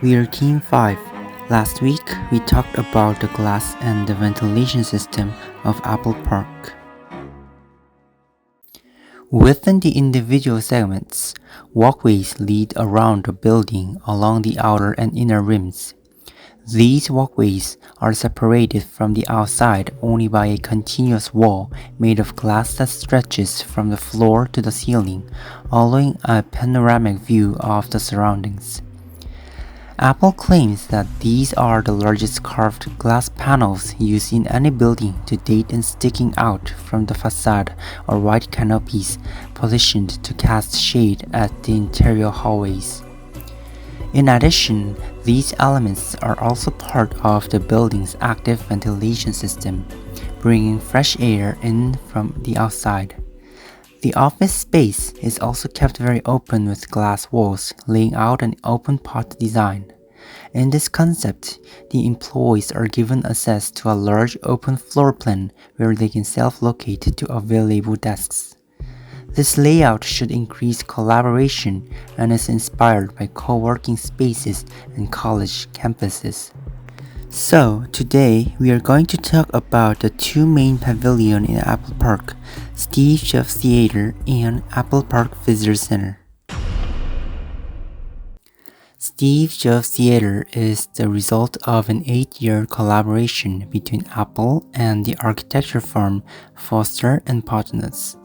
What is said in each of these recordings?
We're Team 5. Last week, we talked about the glass and the ventilation system of Apple Park. Within the individual segments, walkways lead around the building along the outer and inner rims. These walkways are separated from the outside only by a continuous wall made of glass that stretches from the floor to the ceiling, allowing a panoramic view of the surroundings. Apple claims that these are the largest carved glass panels used in any building to date, and sticking out from the facade are white canopies positioned to cast shade at the interior hallways. In addition, these elements are also part of the building's active ventilation system, bringing fresh air in from the outside. The office space is also kept very open with glass walls, laying out an open pot design. In this concept, the employees are given access to a large open floor plan where they can self-locate to available desks. This layout should increase collaboration and is inspired by co-working spaces and college campuses. So, today we are going to talk about the two main pavilions in Apple Park, Steve Jobs Theater and Apple Park Visitor Center. Steve Jobs Theater is the result of an 8-year collaboration between Apple and the architecture firm Foster and Partners.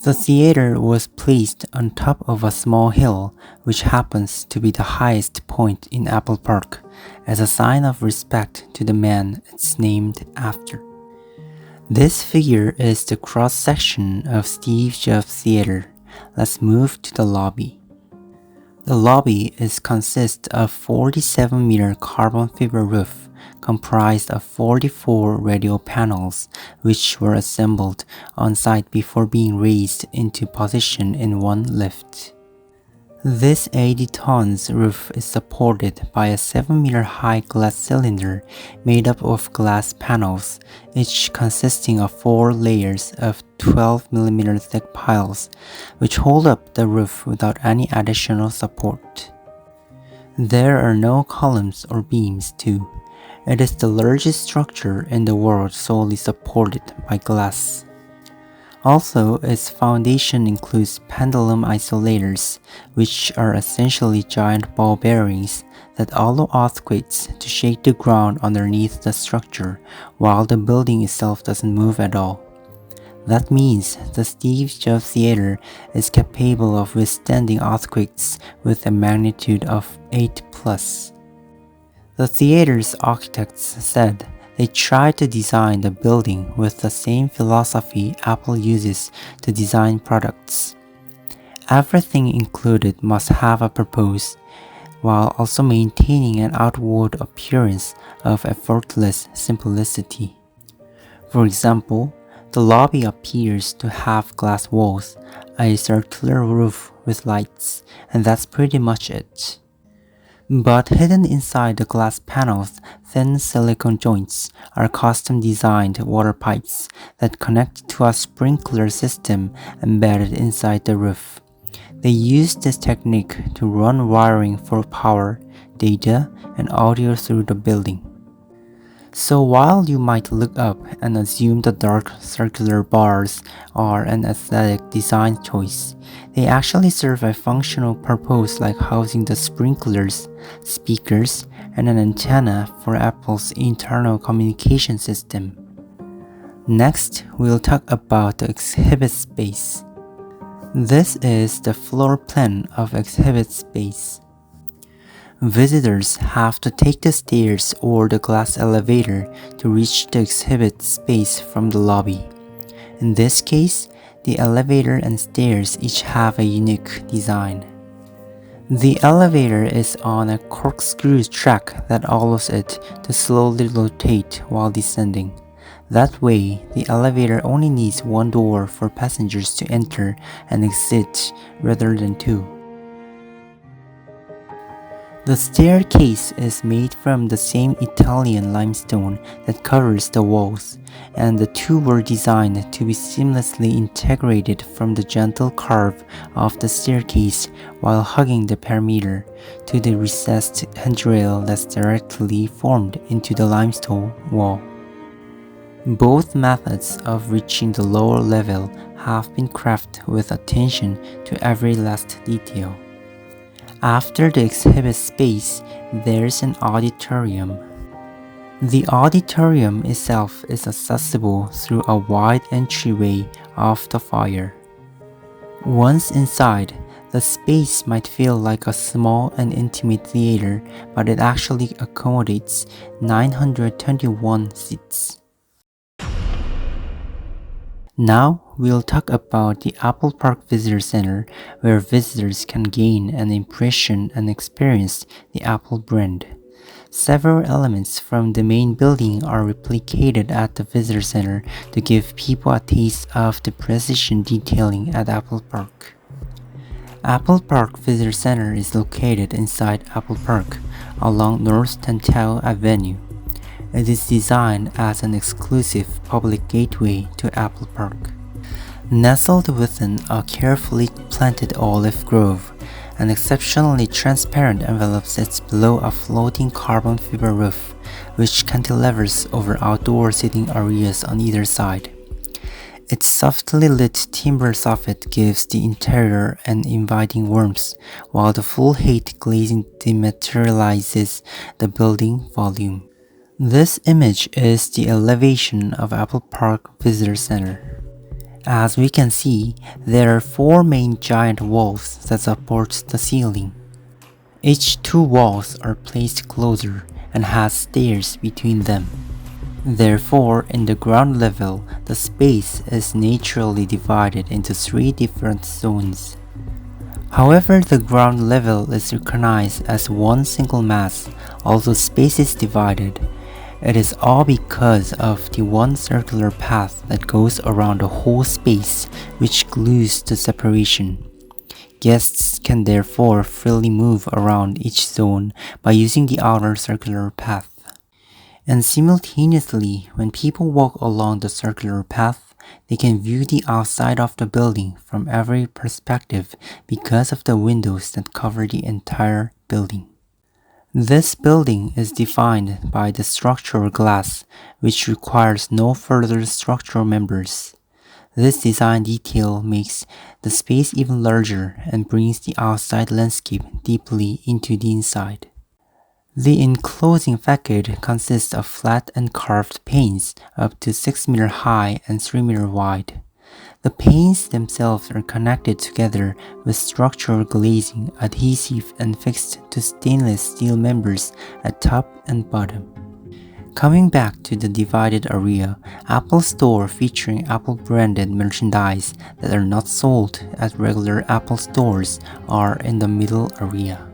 The theater was placed on top of a small hill, which happens to be the highest point in Apple Park, as a sign of respect to the man it's named after. This figure is the cross-section of Steve Jobs Theater. Let's move to the lobby. The lobby consists of 47-meter carbon fiber roof, comprised of 44 radio panels, which were assembled on site before being raised into position in one lift. This 80 tons roof is supported by a 7-meter high glass cylinder made up of glass panels, each consisting of 4 layers of 12mm thick piles, which hold up the roof without any additional support. There are no columns or beams too. It is the largest structure in the world solely supported by glass. Also, its foundation includes pendulum isolators, which are essentially giant ball bearings that allow earthquakes to shake the ground underneath the structure, while the building itself doesn't move at all. That means the Steve Jobs Theater is capable of withstanding earthquakes with a magnitude of 8+. The theater's architects said they tried to design the building with the same philosophy Apple uses to design products. Everything included must have a purpose, while also maintaining an outward appearance of effortless simplicity. For example, the lobby appears to have glass walls, a circular roof with lights, and that's pretty much it. But hidden inside the glass panels' thin silicone joints are custom-designed water pipes that connect to a sprinkler system embedded inside the roof. They use this technique to run wiring for power, data, and audio through the building. So while you might look up and assume the dark circular bars are an aesthetic design choice, they actually serve a functional purpose, like housing the sprinklers, speakers, and an antenna for Apple's internal communication system. Next, we'll talk about the exhibit space. This is the floor plan of exhibit space. Visitors have to take the stairs or the glass elevator to reach the exhibit space from the lobby. In this case, the elevator and stairs each have a unique design. The elevator is on a corkscrew track that allows it to slowly rotate while descending. That way, the elevator only needs one door for passengers to enter and exit rather than two. The staircase is made from the same Italian limestone that covers the walls, and the two were designed to be seamlessly integrated from the gentle curve of the staircase while hugging the perimeter to the recessed handrail that's directly formed into the limestone wall. Both methods of reaching the lower level have been crafted with attention to every last detail. After the exhibit space, there's an auditorium. The auditorium itself is accessible through a wide entryway off the foyer. Once inside, the space might feel like a small and intimate theater, but it actually accommodates 921 seats. Now, we'll talk about the Apple Park Visitor Center, where visitors can gain an impression and experience the Apple brand. Several elements from the main building are replicated at the Visitor Center to give people a taste of the precision detailing at Apple Park. Apple Park Visitor Center is located inside Apple Park, along North Tantau Avenue. It is designed as an exclusive public gateway to Apple Park. Nestled within a carefully planted olive grove, an exceptionally transparent envelope sits below a floating carbon fiber roof, which cantilevers over outdoor seating areas on either side. Its softly lit timber soffit gives the interior an inviting warmth, while the full height glazing dematerializes the building volume. This image is the elevation of Apple Park Visitor Center. As we can see, there are four main giant walls that support the ceiling. Each two walls are placed closer and has stairs between them. Therefore, in the ground level, the space is naturally divided into three different zones. However, the ground level is recognized as one single mass, although space is divided. It is all because of the one circular path that goes around the whole space, which glues the separation. Guests can therefore freely move around each zone by using the outer circular path. And simultaneously, when people walk along the circular path, they can view the outside of the building from every perspective because of the windows that cover the entire building. This building is defined by the structural glass, which requires no further structural members. This design detail makes the space even larger and brings the outside landscape deeply into the inside. The enclosing facade consists of flat and carved panes up to 6 meter high and 3 meter wide. The panes themselves are connected together with structural glazing, adhesive, and fixed to stainless steel members at top and bottom. Coming back to the divided area, Apple Store featuring Apple branded merchandise that are not sold at regular Apple stores are in the middle area.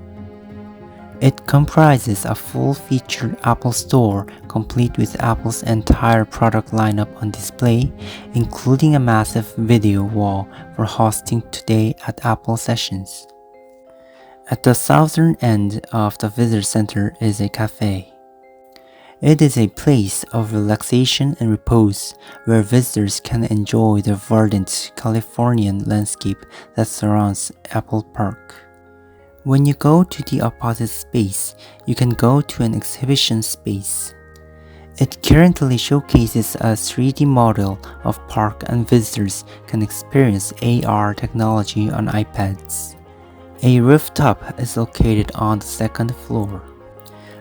It comprises a full-featured Apple Store complete with Apple's entire product lineup on display, including a massive video wall for hosting Today at Apple sessions. At the southern end of the visitor center is a cafe. It is a place of relaxation and repose where visitors can enjoy the verdant Californian landscape that surrounds Apple Park. When you go to the opposite space, you can go to an exhibition space. It currently showcases a 3D model of park and visitors can experience AR technology on iPads. A rooftop is located on the second floor.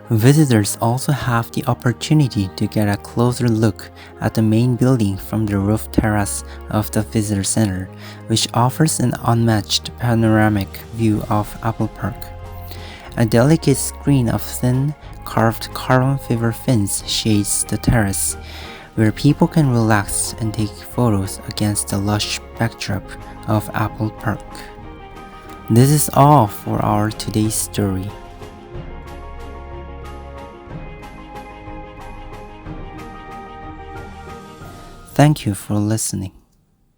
Visitors also have the opportunity to get a closer look at the main building from the roof terrace of the visitor center, which offers an unmatched panoramic view of Apple Park. A delicate screen of thin, carved carbon fiber fins shades the terrace, where people can relax and take photos against the lush backdrop of Apple Park. This is all for our today's story. Thank you for listening.